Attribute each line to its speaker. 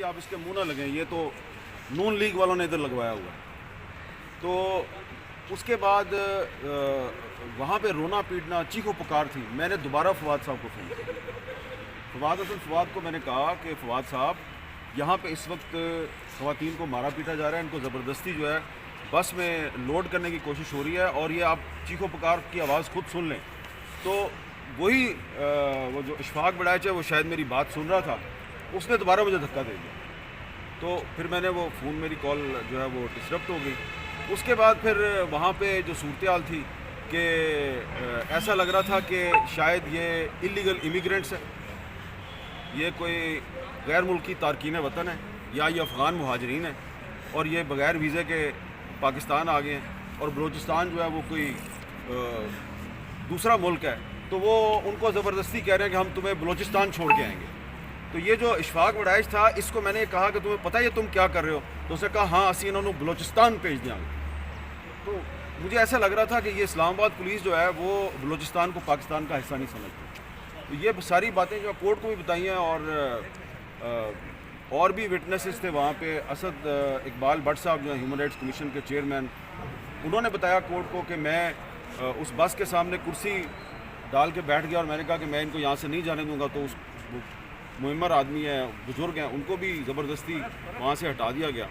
Speaker 1: آپ اس کے منہ نہ لگیں, یہ تو نون لیگ والوں نے ادھر لگوایا ہوا ہے. تو اس کے بعد وہاں پہ رونا پیٹنا چیخو پکار تھی. میں نے دوبارہ فواد صاحب کو فون کیا, فواد کو میں نے کہا کہ فواد صاحب یہاں پہ اس وقت خواتین کو مارا پیٹا جا رہا ہے, ان کو زبردستی جو ہے بس میں لوڈ کرنے کی کوشش ہو رہی ہے, اور یہ آپ چیخو پکار کی آواز خود سن لیں. تو وہی وہ جو اشفاق بڑائچ ہے وہ شاید میری بات سن رہا تھا, اس نے دوبارہ مجھے دھکا دے دیا. تو پھر میں نے وہ فون, میری کال جو ہے وہ ڈسٹرپٹ ہو گئی. اس کے بعد پھر وہاں پہ جو صورتحال تھی کہ ایسا لگ رہا تھا کہ شاید یہ انلیگل امیگرینٹس ہیں, یہ کوئی غیر ملکی تارکین وطن ہے, یا یہ افغان مہاجرین ہیں, اور یہ بغیر ویزے کے پاکستان آ گئے ہیں, اور بلوچستان جو ہے وہ کوئی دوسرا ملک ہے, تو وہ ان کو زبردستی کہہ رہے ہیں کہ ہم تمہیں بلوچستان چھوڑ کے آئیں گے. تو یہ جو اشفاق بڑائچ تھا, اس کو میں نے کہا کہ تمہیں پتہ ہے یہ تم کیا کر رہے ہو؟ تو اس نے کہا ہاں اسی انہوں نے بلوچستان بھیج دیا. تو مجھے ایسا لگ رہا تھا کہ یہ اسلام آباد پولیس جو ہے وہ بلوچستان کو پاکستان کا حصہ نہیں سمجھتی. تو یہ ساری باتیں جو کورٹ کو بھی بتائی ہیں, اور بھی وٹنسز تھے وہاں پہ. اسد اقبال بٹ صاحب جو ہیں ہیومن رائٹس کمیشن کے چیئرمین, انہوں نے بتایا کورٹ کو کہ میں اس بس کے سامنے کرسی ڈال کے بیٹھ گیا, اور میں نے کہا کہ میں ان کو یہاں سے نہیں جانے دوں گا. تو اس معمر آدمی ہیں, بزرگ ہیں, ان کو بھی زبردستی وہاں سے ہٹا دیا گیا.